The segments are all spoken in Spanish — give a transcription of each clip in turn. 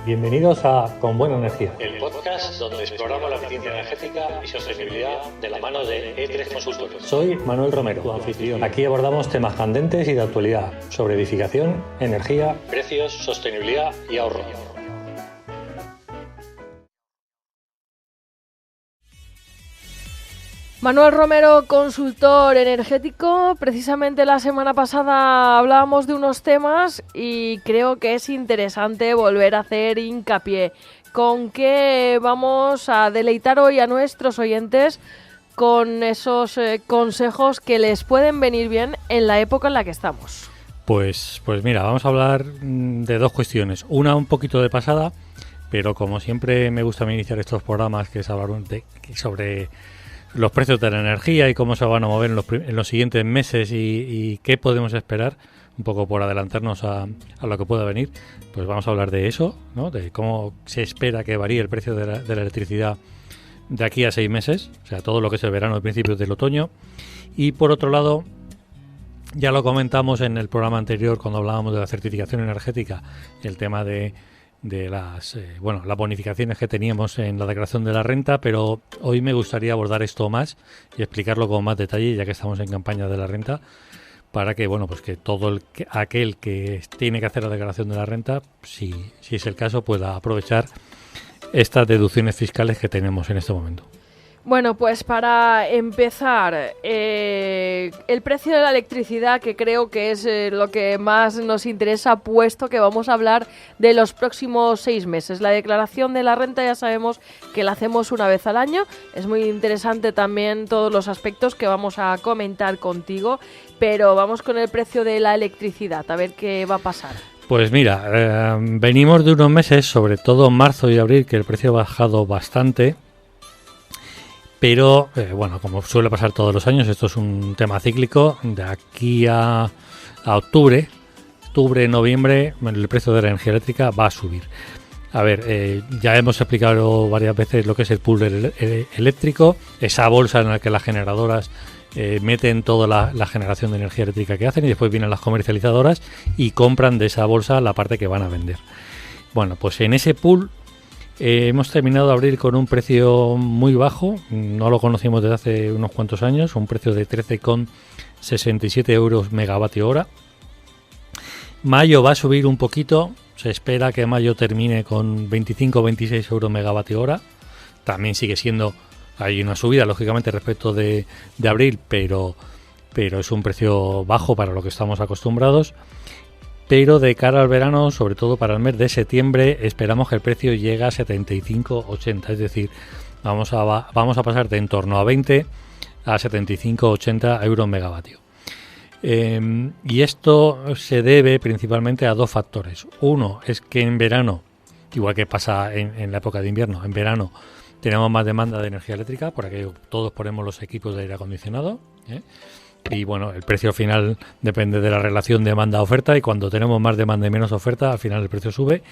Bienvenidos a Con Buena Energía, el podcast donde exploramos la eficiencia energética y sostenibilidad de la mano de E3 Consultores. Soy Manuel Romero, tu anfitrión. Aquí abordamos temas candentes y de actualidad sobre edificación, energía, precios, sostenibilidad y ahorro. Manuel Romero, consultor energético. Precisamente la semana pasada hablábamos de unos temas y creo que es interesante volver a hacer hincapié. ¿Con qué vamos a deleitar hoy a nuestros oyentes con esos consejos que les pueden venir bien en la época en la que estamos? Pues mira, vamos a hablar de dos cuestiones. Una un poquito de pasada, pero como siempre me gusta iniciar estos programas, que es hablar sobre los precios de la energía y cómo se van a mover en los siguientes meses y qué podemos esperar, un poco por adelantarnos a lo que pueda venir. Pues vamos a hablar de eso, ¿no? De cómo se espera que varíe el precio de la electricidad de aquí a 6 meses, o sea, todo lo que es el verano y principios del otoño. Y por otro lado, ya lo comentamos en el programa anterior cuando hablábamos de la certificación energética, el tema de las bonificaciones que teníamos en la declaración de la renta, pero hoy me gustaría abordar esto más y explicarlo con más detalle, ya que estamos en campaña de la renta, para que que todo aquel que tiene que hacer la declaración de la renta, si es el caso, pueda aprovechar estas deducciones fiscales que tenemos en este momento. Bueno, pues para empezar, el precio de la electricidad, que creo que es lo que más nos interesa, puesto que vamos a hablar de los próximos 6 meses. La declaración de la renta ya sabemos que la hacemos una vez al año. Es muy interesante también todos los aspectos que vamos a comentar contigo, pero vamos con el precio de la electricidad, a ver qué va a pasar. Pues mira, venimos de unos meses, sobre todo en marzo y abril, que el precio ha bajado bastante. Pero, como suele pasar todos los años, esto es un tema cíclico. De aquí a octubre, noviembre, el precio de la energía eléctrica va a subir. A ver, ya hemos explicado varias veces lo que es el pool eléctrico, esa bolsa en la que las generadoras meten toda la generación de energía eléctrica que hacen y después vienen las comercializadoras y compran de esa bolsa la parte que van a vender. Bueno, pues en ese pool hemos terminado de abrir con un precio muy bajo, no lo conocimos desde hace unos cuantos años, un precio de 13,67 euros megavatio hora. Mayo va a subir un poquito, se espera que mayo termine con 25 o 26 euros megavatio hora. También sigue siendo, hay una subida lógicamente respecto de abril, pero es un precio bajo para lo que estamos acostumbrados. Pero de cara al verano, sobre todo para el mes de septiembre, esperamos que el precio llegue a 75,80. Es decir, vamos a pasar de en torno a 20 a 75,80 euros megavatio. Y esto se debe principalmente a dos factores. Uno es que en verano, igual que pasa en la época de invierno, en verano tenemos más demanda de energía eléctrica, por aquello todos ponemos los equipos de aire acondicionado, y bueno, el precio final depende de la relación demanda-oferta y cuando tenemos más demanda y menos oferta, al final el precio sube.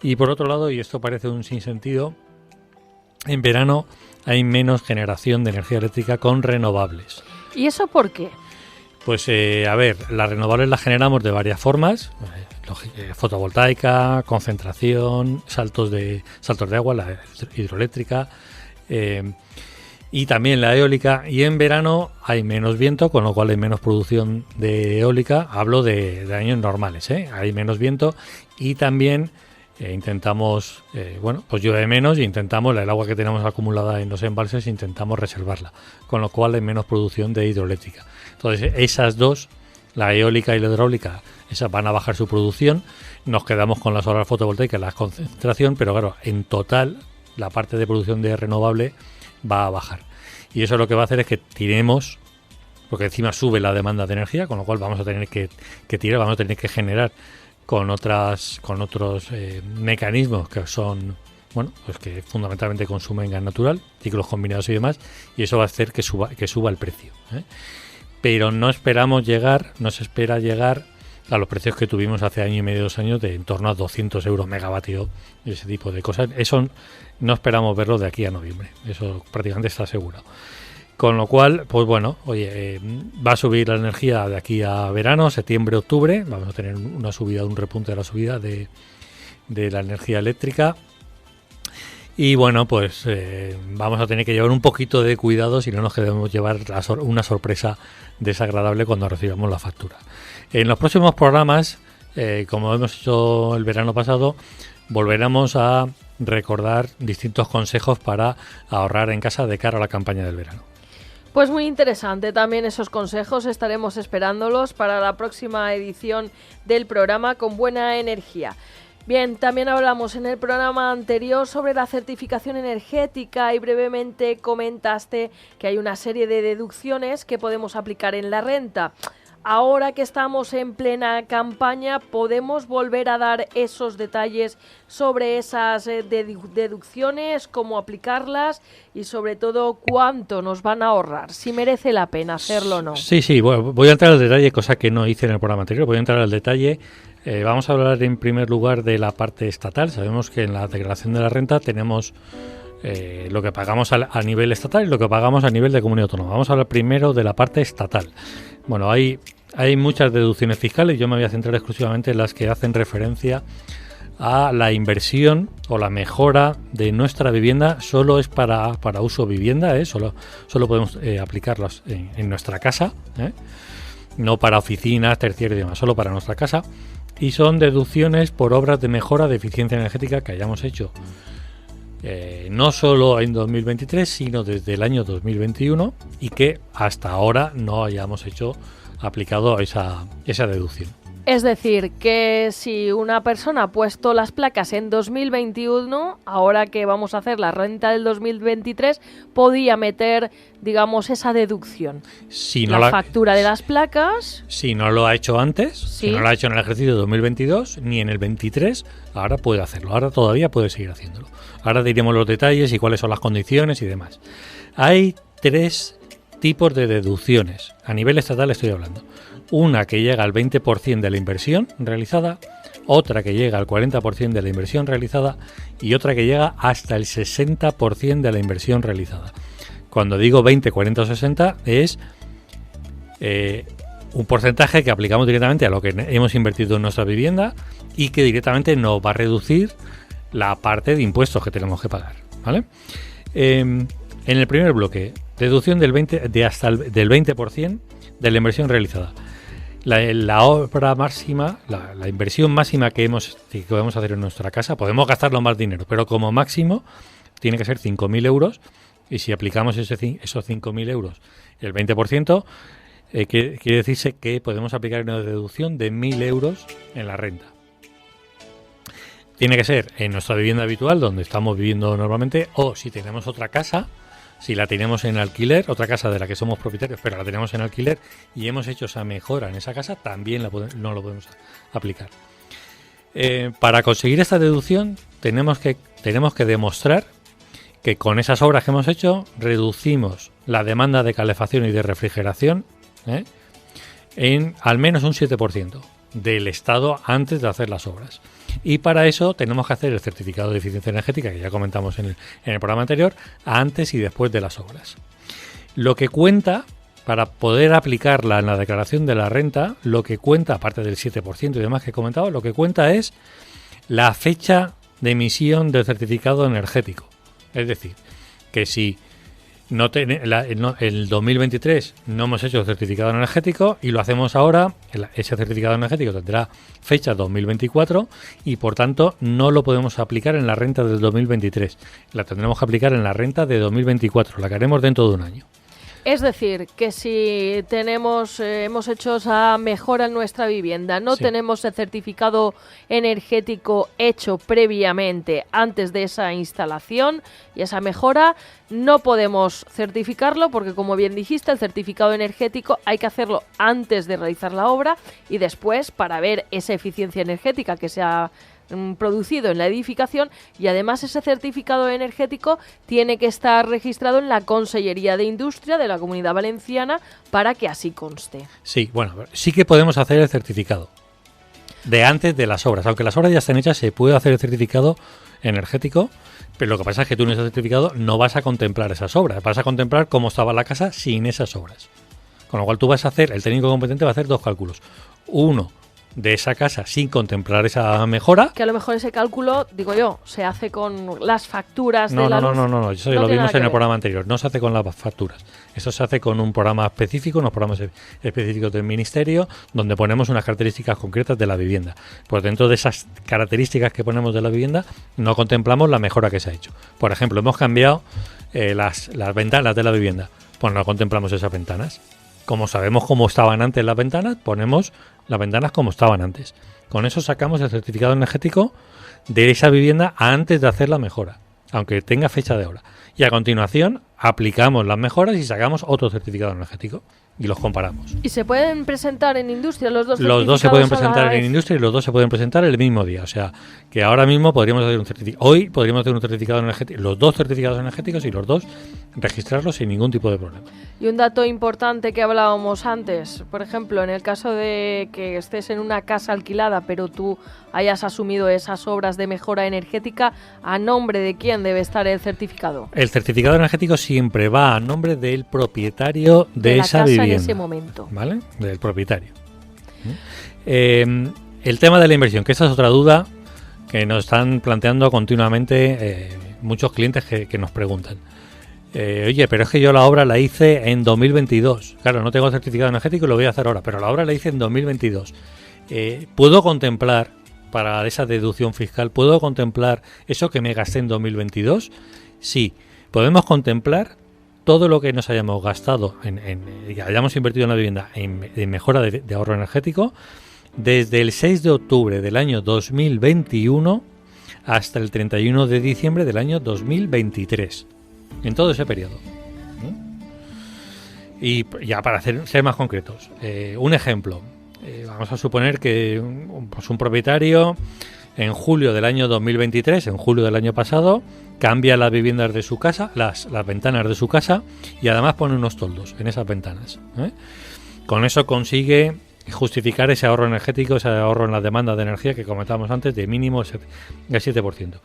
Y por otro lado, y esto parece un sinsentido, en verano hay menos generación de energía eléctrica con renovables. ¿Y eso por qué? Pues las renovables las generamos de varias formas, fotovoltaica, concentración, saltos de agua, la hidroeléctrica, y también la eólica, y en verano hay menos viento, con lo cual hay menos producción de eólica. Hablo de años normales, hay menos viento y también intentamos, pues llueve menos y intentamos, el agua que tenemos acumulada en los embalses, intentamos reservarla, con lo cual hay menos producción de hidroeléctrica. Entonces esas dos, la eólica y la hidráulica, esas van a bajar su producción, nos quedamos con la solar fotovoltaica y la concentración, pero claro, en total la parte de producción de renovable va a bajar. Y eso lo que va a hacer es que tiremos, porque encima sube la demanda de energía, con lo cual vamos a tener que tirar, vamos a tener que generar con otros mecanismos que son, pues que fundamentalmente consumen gas natural, ciclos combinados y demás, y eso va a hacer que suba el precio. Pero no se espera llegar a los precios que tuvimos hace año y medio, 2 años, de en torno a 200 euros megavatio, ese tipo de cosas. Eso no esperamos verlo de aquí a noviembre, eso prácticamente está asegurado. Con lo cual, pues bueno, va a subir la energía de aquí a verano, septiembre, octubre, vamos a tener una subida, un repunte de la subida de de la energía eléctrica. Y bueno, pues vamos a tener que llevar un poquito de cuidado si no nos queremos llevar una sorpresa desagradable cuando recibamos la factura. En los próximos programas, como hemos hecho el verano pasado, volveremos a recordar distintos consejos para ahorrar en casa de cara a la campaña del verano. Pues muy interesante también esos consejos, estaremos esperándolos para la próxima edición del programa Con Buena Energía. Bien, también hablamos en el programa anterior sobre la certificación energética y brevemente comentaste que hay una serie de deducciones que podemos aplicar en la renta. Ahora que estamos en plena campaña, ¿podemos volver a dar esos detalles sobre esas deducciones, cómo aplicarlas y sobre todo cuánto nos van a ahorrar? Si merece la pena hacerlo o no. Sí, voy a entrar al detalle, cosa que no hice en el programa anterior, voy a entrar al detalle. Vamos a hablar en primer lugar de la parte estatal. Sabemos que en la declaración de la renta tenemos lo que pagamos a nivel estatal y lo que pagamos a nivel de comunidad autónoma. Vamos a hablar primero de la parte estatal. Bueno, hay muchas deducciones fiscales. Yo me voy a centrar exclusivamente en las que hacen referencia a la inversión o la mejora de nuestra vivienda. Solo es para uso vivienda, solo podemos aplicarlas en nuestra casa, no para oficinas, terciarios y demás, solo para nuestra casa. Y son deducciones por obras de mejora de eficiencia energética que hayamos hecho no solo en 2023, sino desde el año 2021 y que hasta ahora no hayamos aplicado esa deducción. Es decir, que si una persona ha puesto las placas en 2021, ahora que vamos a hacer la renta del 2023, podía meter, digamos, esa deducción. Si no la factura de las placas. Si no lo ha hecho antes, ¿sí? Si no lo ha hecho en el ejercicio 2022 ni en el 23, ahora puede hacerlo. Ahora todavía puede seguir haciéndolo. Ahora diremos los detalles y cuáles son las condiciones y demás. Hay 3 tipos de deducciones. A nivel estatal estoy hablando. Una que llega al 20% de la inversión realizada, otra que llega al 40% de la inversión realizada y otra que llega hasta el 60% de la inversión realizada. Cuando digo 20, 40 o 60 es un porcentaje que aplicamos directamente a lo que hemos invertido en nuestra vivienda y que directamente nos va a reducir la parte de impuestos que tenemos que pagar, ¿vale? En el primer bloque, deducción del 20% de la inversión realizada. La obra máxima, la inversión máxima que podemos hacer en nuestra casa, podemos gastarlo más dinero, pero como máximo tiene que ser 5.000 euros y si aplicamos esos 5.000 euros el 20%, quiere decirse que podemos aplicar una deducción de 1.000 euros en la renta. Tiene que ser en nuestra vivienda habitual, donde estamos viviendo normalmente, o si tenemos otra casa, si la tenemos en alquiler, otra casa de la que somos propietarios, pero la tenemos en alquiler y hemos hecho esa mejora en esa casa, también no lo podemos aplicar. Para conseguir esta deducción tenemos que demostrar que con esas obras que hemos hecho reducimos la demanda de calefacción y de refrigeración en al menos un 7% del Estado antes de hacer las obras. Y para eso tenemos que hacer el certificado de eficiencia energética, que ya comentamos en el programa anterior, antes y después de las obras. Lo que cuenta, para poder aplicarla en la declaración de la renta, lo que cuenta, aparte del 7% y demás que he comentado, lo que cuenta es la fecha de emisión del certificado energético. Es decir, que si el 2023 no hemos hecho el certificado energético y lo hacemos ahora, ese certificado energético tendrá fecha 2024 y por tanto no lo podemos aplicar en la renta del 2023. La tendremos que aplicar en la renta de 2024, la que haremos dentro de un año. Es decir, que si hemos hecho esa mejora en nuestra vivienda, no tenemos el certificado energético hecho previamente antes de esa instalación y esa mejora, no podemos certificarlo porque, como bien dijiste, el certificado energético hay que hacerlo antes de realizar la obra y después para ver esa eficiencia energética que se ha producido en la edificación y además ese certificado energético tiene que estar registrado en la Consellería de Industria de la Comunidad Valenciana para que así conste. Sí, bueno, sí que podemos hacer el certificado de antes de las obras. Aunque las obras ya estén hechas, se puede hacer el certificado energético, pero lo que pasa es que tú en ese certificado no vas a contemplar esas obras, vas a contemplar cómo estaba la casa sin esas obras. Con lo cual tú vas a hacer, el técnico competente va a hacer 2 cálculos. Uno, de esa casa sin contemplar esa mejora. Que a lo mejor ese cálculo, digo yo, se hace con las facturas de la luz. No, eso ya lo vimos en el programa anterior. No se hace con las facturas. Eso se hace con un programa específico, unos programas específicos del Ministerio, donde ponemos unas características concretas de la vivienda. Pues dentro de esas características que ponemos de la vivienda, no contemplamos la mejora que se ha hecho. Por ejemplo, hemos cambiado las ventanas de la vivienda. Pues no contemplamos esas ventanas. Como sabemos cómo estaban antes las ventanas, ponemos las ventanas como estaban antes. Con eso sacamos el certificado energético de esa vivienda antes de hacer la mejora, aunque tenga fecha de obra. Y a continuación aplicamos las mejoras y sacamos otro certificado energético y los comparamos. ¿Y se pueden presentar en industria los dos? Los dos se pueden presentar en industria y los dos se pueden presentar el mismo día. O sea, que ahora mismo podríamos hacer un certificado. Hoy podríamos hacer un certificado energético, los dos certificados energéticos y los dos registrarlos sin ningún tipo de problema. Y un dato importante que hablábamos antes, por ejemplo, en el caso de que estés en una casa alquilada, pero tú hayas asumido esas obras de mejora energética, ¿a nombre de quién debe estar el certificado? El certificado energético siempre va a nombre del propietario de esa vivienda. En ese momento. ¿Vale? Del propietario. El tema de la inversión, que esa es otra duda que nos están planteando continuamente muchos clientes que nos preguntan. Oye, pero es que yo la obra la hice en 2022. Claro, no tengo certificado energético y lo voy a hacer ahora, pero la obra la hice en 2022. ¿Puedo contemplar, para esa deducción fiscal, puedo contemplar eso que me gasté en 2022? Sí, podemos contemplar todo lo que nos hayamos gastado, que hayamos invertido en la vivienda en mejora de ahorro energético, desde el 6 de octubre del año 2021 hasta el 31 de diciembre del año 2023. En todo ese periodo. Y ya para ser más concretos, un ejemplo. Vamos a suponer que un propietario en julio del año 2023, en julio del año pasado, cambia las viviendas de su casa, las ventanas de su casa, y además pone unos toldos en esas ventanas. Con eso consigue justificar ese ahorro energético, ese ahorro en la demanda de energía que comentábamos antes, de mínimo el 7%.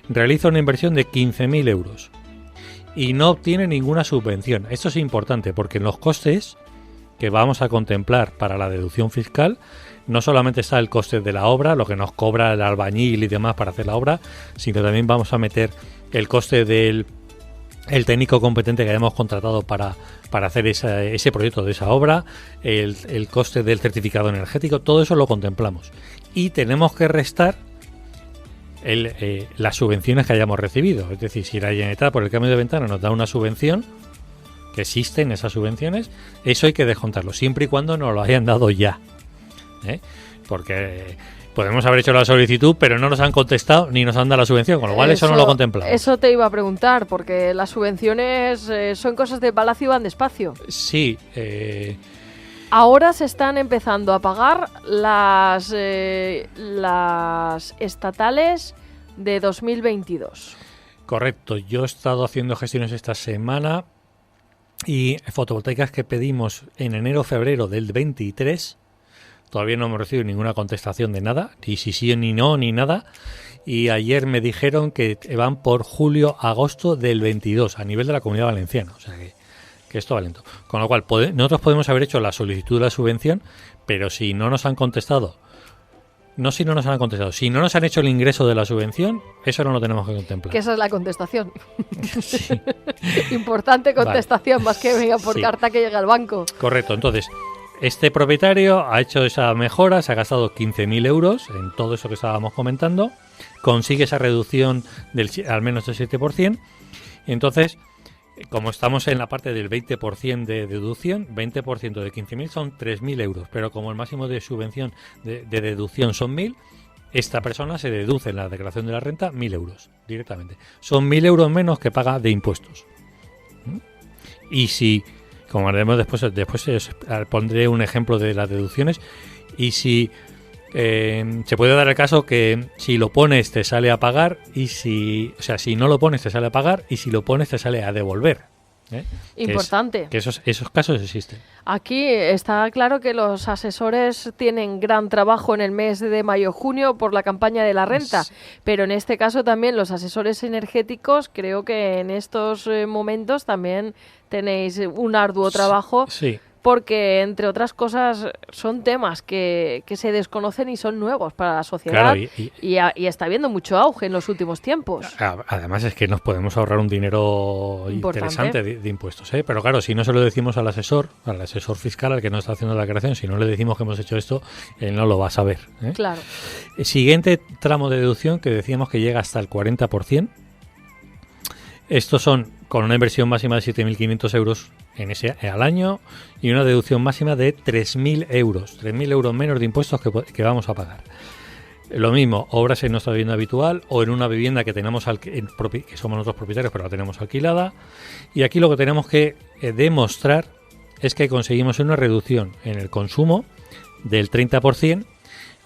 Realiza una inversión de 15.000 euros y no obtiene ninguna subvención. Esto es importante porque en los costes que vamos a contemplar para la deducción fiscal no solamente está el coste de la obra, lo que nos cobra el albañil y demás para hacer la obra, sino también vamos a meter el coste del técnico competente que hayamos contratado para hacer ese proyecto de esa obra, el coste del certificado energético, todo eso lo contemplamos. Y tenemos que restar las subvenciones que hayamos recibido. Es decir, si la Generalitat por el cambio de ventana nos da una subvención, que existen esas subvenciones, eso hay que descontarlo, siempre y cuando nos lo hayan dado ya. Porque podemos haber hecho la solicitud, pero no nos han contestado ni nos han dado la subvención, con lo cual eso no lo contemplamos. Eso te iba a preguntar, porque las subvenciones son cosas de palacio y van despacio. Sí. Ahora se están empezando a pagar las estatales de 2022. Correcto. Yo he estado haciendo gestiones esta semana y fotovoltaicas que pedimos en enero-febrero del 23. Todavía no hemos recibido ninguna contestación de nada, ni si sí ni no, ni nada. Y ayer me dijeron que van por julio-agosto del 22 a nivel de la Comunidad Valenciana. O sea que esto va lento. Con lo cual, nosotros podemos haber hecho la solicitud de la subvención, pero si no nos han contestado, si no nos han hecho el ingreso de la subvención, eso no lo tenemos que contemplar. Que esa es la contestación. Sí. Importante contestación, vale. Más que venga por carta que llega al banco. Correcto, entonces este propietario ha hecho esa mejora, se ha gastado 15.000 euros en todo eso que estábamos comentando, consigue esa reducción al menos del 7%, entonces, como estamos en la parte del 20% de deducción, 20% de 15.000 son 3.000 euros, pero como el máximo de subvención de deducción son 1.000, esta persona se deduce en la declaración de la renta 1.000 euros directamente. Son 1.000 euros menos que paga de impuestos. Y si, como haremos después pondré un ejemplo de las deducciones, y si se puede dar el caso que si lo pones te sale a pagar, y si no lo pones te sale a pagar, y si lo pones te sale a devolver. Importante. Que esos casos existen. Aquí está claro que los asesores tienen gran trabajo en el mes de mayo-junio por la campaña de la renta, pero en este caso también los asesores energéticos, creo que en estos momentos también tenéis un arduo trabajo. Sí. porque, entre otras cosas, son temas que se desconocen y son nuevos para la sociedad. Claro, y está habiendo mucho auge en los últimos tiempos. Además es que nos podemos ahorrar un dinero interesante de impuestos, ¿eh? Pero claro, si no se lo decimos al asesor fiscal, al que no está haciendo la declaración, si no le decimos que hemos hecho esto, él no lo va a saber, ¿eh? Claro. El siguiente tramo de deducción, que decíamos que llega hasta el 40%. Estos son con una inversión máxima de 7.500 euros al año y una deducción máxima de 3.000 euros. 3.000 euros menos de impuestos que vamos a pagar. Lo mismo, obras en nuestra vivienda habitual o en una vivienda que tenemos que somos nosotros propietarios pero la tenemos alquilada. Y aquí lo que tenemos que demostrar es que conseguimos una reducción en el consumo del 30%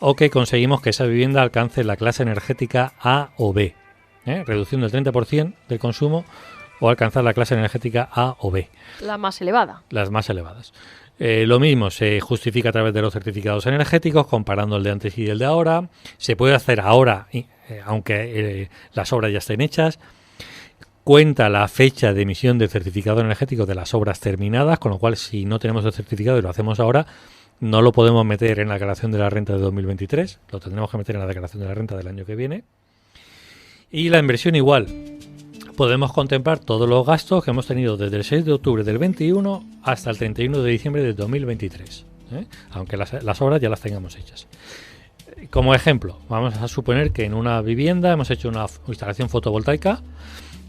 o que conseguimos que esa vivienda alcance la clase energética A o B. Reducción del 30% del consumo o alcanzar la clase energética A o B. La más elevada. Las más elevadas. Lo mismo se justifica a través de los certificados energéticos, comparando el de antes y el de ahora. Se puede hacer ahora, aunque las obras ya estén hechas. Cuenta la fecha de emisión del certificado energético de las obras terminadas, con lo cual si no tenemos el certificado y lo hacemos ahora, no lo podemos meter en la declaración de la renta de 2023, lo tendremos que meter en la declaración de la renta del año que viene. Y la inversión igual. Podemos contemplar todos los gastos que hemos tenido desde el 6 de octubre del 21 hasta el 31 de diciembre del 2023, aunque las obras ya las tengamos hechas. Como ejemplo, vamos a suponer que en una vivienda hemos hecho una instalación fotovoltaica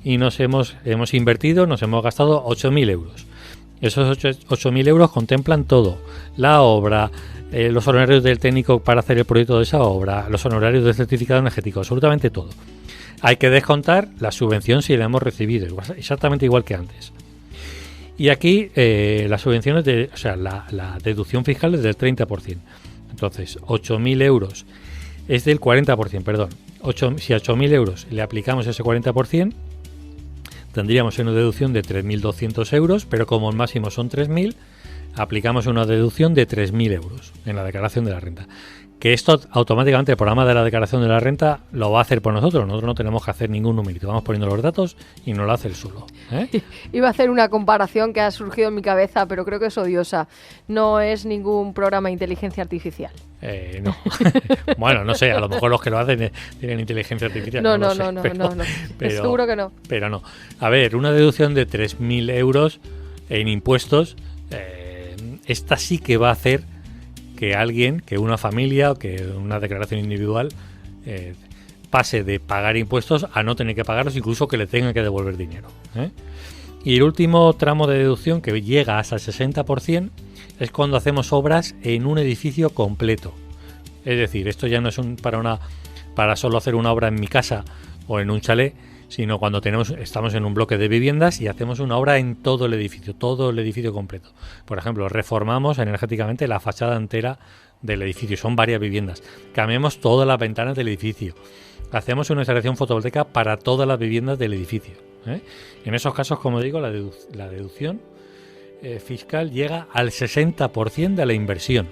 y nos hemos invertido, nos hemos gastado 8.000 euros. Esos 8.000 euros contemplan todo: la obra, los honorarios del técnico para hacer el proyecto de esa obra, los honorarios del certificado energético, absolutamente todo. Hay que descontar la subvención si la hemos recibido, exactamente igual que antes. Y aquí las subvenciones, la deducción fiscal es del 30%. Entonces, 8.000 euros es del 40%, perdón. Si a 8.000 euros le aplicamos ese 40%, tendríamos una deducción de 3.200 euros, pero como el máximo son 3.000, aplicamos una deducción de 3.000 euros en la declaración de la renta. Que esto automáticamente el programa de la declaración de la renta lo va a hacer por nosotros. Nosotros no tenemos que hacer ningún numerito. Vamos poniendo los datos y nos lo hace él solo. Iba a hacer una comparación que ha surgido en mi cabeza, pero creo que es odiosa. No es ningún programa de inteligencia artificial. No. Bueno, no sé, a lo mejor los que lo hacen tienen inteligencia artificial. No, pero, seguro que no. Pero no. A ver, una deducción de 3.000 euros en impuestos, esta sí que va a hacer que una familia o que una declaración individual pase de pagar impuestos a no tener que pagarlos, incluso que le tengan que devolver dinero. Y el último tramo de deducción, que llega hasta el 60%, es cuando hacemos obras en un edificio completo. Es decir, esto ya no es para solo hacer una obra en mi casa o en un chalet, sino cuando estamos en un bloque de viviendas y hacemos una obra en todo el edificio completo. Por ejemplo, reformamos energéticamente la fachada entera del edificio, son varias viviendas. Cambiamos todas las ventanas del edificio. Hacemos una instalación fotovoltaica para todas las viviendas del edificio. En esos casos, como digo, la deducción fiscal llega al 60% de la inversión.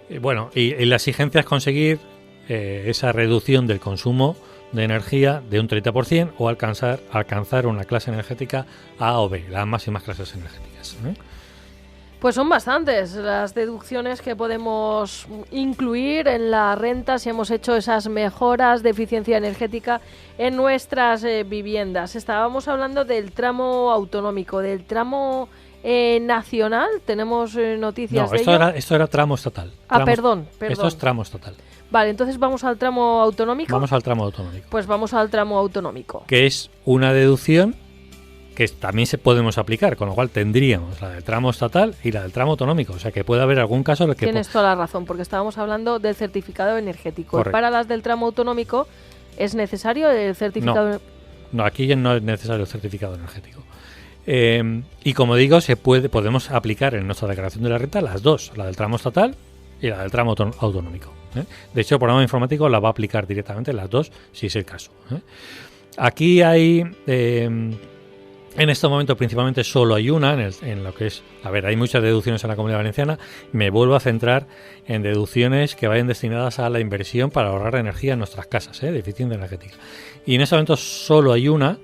Y la exigencia es conseguir esa reducción del consumo de energía de un 30% o alcanzar una clase energética A o B, las máximas clases energéticas. Pues son bastantes las deducciones que podemos incluir en la renta si hemos hecho esas mejoras de eficiencia energética en nuestras viviendas. Estábamos hablando del tramo autonómico, del tramo nacional. ¿Tenemos noticias de ello? Esto era tramo estatal. Perdón. Esto es tramo estatal. Vale, entonces vamos al tramo autonómico. Vamos al tramo autonómico. Pues vamos al tramo autonómico. Que es una deducción que también podemos aplicar, con lo cual tendríamos la del tramo estatal y la del tramo autonómico. O sea que puede haber algún caso en el que... Tienes toda la razón, porque estábamos hablando del certificado energético. Correcto. Y para las del tramo autonómico, ¿es necesario el certificado? No, aquí no es necesario el certificado energético. Y como digo, podemos aplicar en nuestra declaración de la renta las dos, la del tramo estatal y la del tramo autonómico. De hecho, el programa informático la va a aplicar directamente las dos, si es el caso. Aquí hay, en este momento principalmente solo hay una, en lo que es, hay muchas deducciones en la Comunidad Valenciana. Me vuelvo a centrar en deducciones que vayan destinadas a la inversión para ahorrar energía en nuestras casas, de eficiencia energética. Y en este momento solo hay una,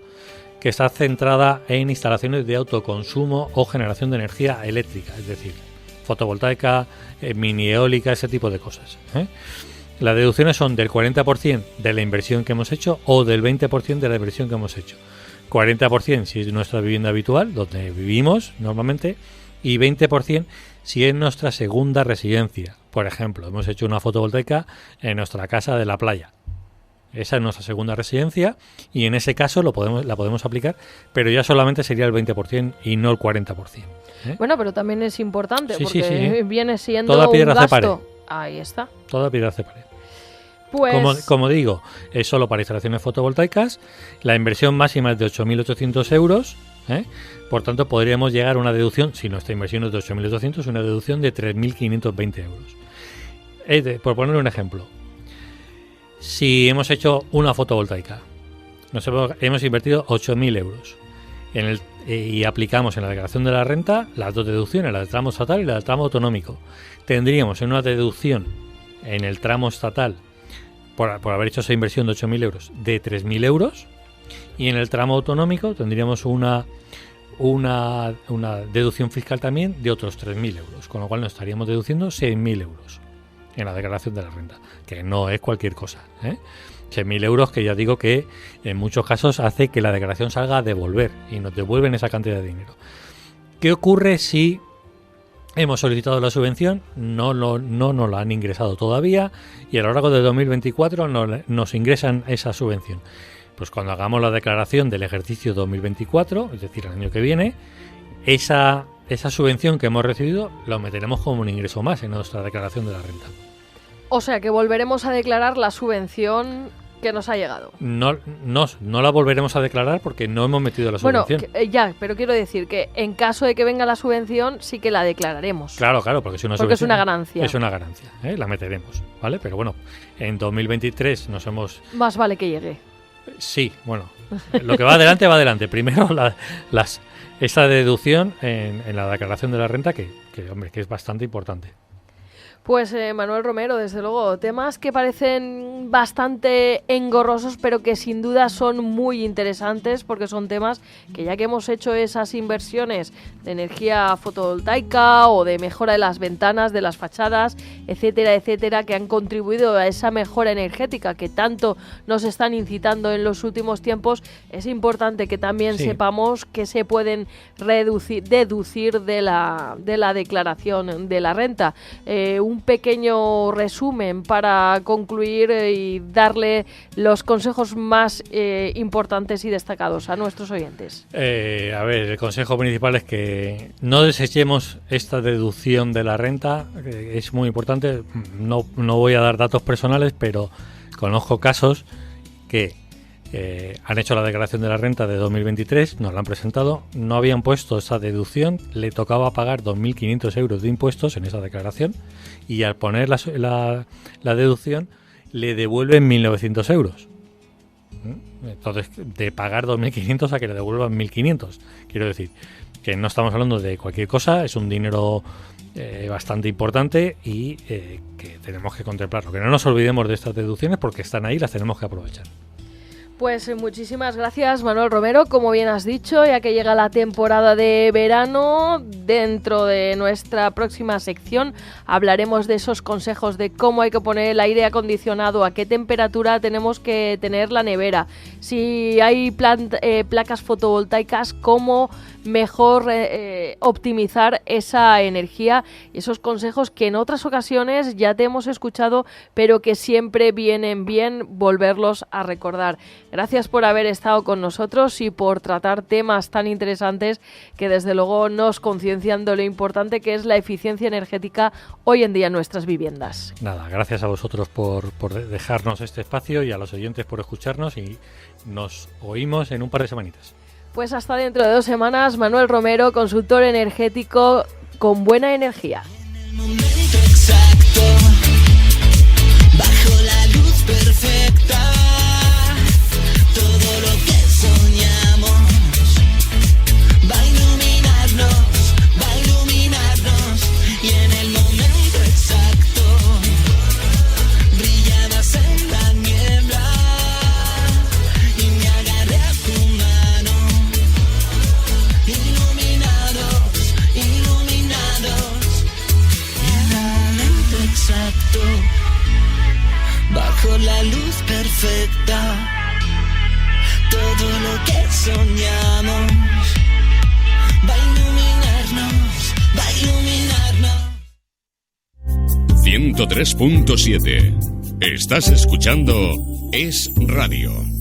que está centrada en instalaciones de autoconsumo o generación de energía eléctrica, es decir, fotovoltaica, mini eólica, ese tipo de cosas, ¿eh? Las deducciones son del 40% de la inversión que hemos hecho o del 20% de la inversión que hemos hecho. 40% si es nuestra vivienda habitual, donde vivimos normalmente, y 20% si es nuestra segunda residencia. Por ejemplo, hemos hecho una fotovoltaica en nuestra casa de la playa. Esa es nuestra segunda residencia y en ese caso la podemos aplicar, pero ya solamente sería el 20% y no el 40%. ¿Eh? Bueno, pero también es importante Sí, porque sí. viene siendo Toda piedra un hace pared. gasto. Ahí está. Toda piedra hace pared. Pues Como digo, es solo para instalaciones fotovoltaicas. La inversión máxima es de 8.800 euros. ¿Eh? Por tanto, podríamos llegar a una deducción, si nuestra inversión es de 8.800, una deducción de 3.520 euros. Por poner un ejemplo, si hemos hecho una fotovoltaica, hemos invertido 8.000 euros y aplicamos en la declaración de la renta las dos deducciones, la del tramo estatal y la del tramo autonómico, tendríamos una deducción en el tramo estatal por haber hecho esa inversión de 8.000 euros de 3.000 euros y en el tramo autonómico tendríamos una deducción fiscal también de otros 3.000 euros, con lo cual nos estaríamos deduciendo 6.000 euros en la declaración de la renta, que no es cualquier cosa, ¿eh? 6.000 euros que ya digo que en muchos casos hace que la declaración salga a devolver y nos devuelven esa cantidad de dinero. ¿Qué ocurre si hemos solicitado la subvención, no nos la han ingresado todavía y a lo largo de 2024 nos ingresan esa subvención? Pues cuando hagamos la declaración del ejercicio 2024, es decir, el año que viene, esa subvención que hemos recibido lo meteremos como un ingreso más en nuestra declaración de la renta. o sea que volveremos a declarar la subvención que nos ha llegado. No la volveremos a declarar porque no hemos metido la subvención. Bueno, ya, pero quiero decir que en caso de que venga la subvención sí que la declararemos. Claro, porque es una porque subvención. es una ganancia. Es una ganancia, la meteremos, ¿vale? Pero bueno, en 2023 Más vale que llegue. Sí, bueno, lo que va adelante. Primero esa deducción en la declaración de la renta que es bastante importante. Pues Manuel Romero, desde luego, temas que parecen bastante engorrosos, pero que sin duda son muy interesantes, porque son temas que ya que hemos hecho esas inversiones de energía fotovoltaica o de mejora de las ventanas, de las fachadas, etcétera, que han contribuido a esa mejora energética que tanto nos están incitando en los últimos tiempos, es importante que también sepamos que se pueden deducir de la declaración de la renta. Un pequeño resumen para concluir y darle los consejos más importantes y destacados a nuestros oyentes. El consejo principal es que no desechemos esta deducción de la renta, que es muy importante. No voy a dar datos personales, pero conozco casos que han hecho la declaración de la renta de 2023, nos la han presentado, no habían puesto esa deducción, le tocaba pagar 2.500 euros de impuestos en esa declaración y al poner la deducción le devuelven 1.900 euros. Entonces, de pagar 2.500 a que le devuelvan 1.500. Quiero decir que no estamos hablando de cualquier cosa, es un dinero bastante importante y que tenemos que contemplarlo. Que no nos olvidemos de estas deducciones porque están ahí, las tenemos que aprovechar. Pues muchísimas gracias, Manuel Romero. Como bien has dicho, ya que llega la temporada de verano, dentro de nuestra próxima sección hablaremos de esos consejos de cómo hay que poner el aire acondicionado, a qué temperatura tenemos que tener la nevera, si hay placas fotovoltaicas, cómo mejor optimizar esa energía y esos consejos que en otras ocasiones ya te hemos escuchado, pero que siempre vienen bien volverlos a recordar. Gracias por haber estado con nosotros y por tratar temas tan interesantes que desde luego nos conciencian de lo importante que es la eficiencia energética hoy en día en nuestras viviendas. Nada, gracias a vosotros por dejarnos este espacio y a los oyentes por escucharnos y nos oímos en un par de semanitas. Pues hasta dentro de 2 semanas, Manuel Romero, consultor energético con buena energía. En el momento exacto, bajo la luz perfecta, todo lo que soñamos va a iluminarnos y en el momento exacto brillabas en la niebla y me agarré a tu mano. todo lo que soñamos va a iluminarnos, va a iluminarnos. 103.7. Estás escuchando Es Radio.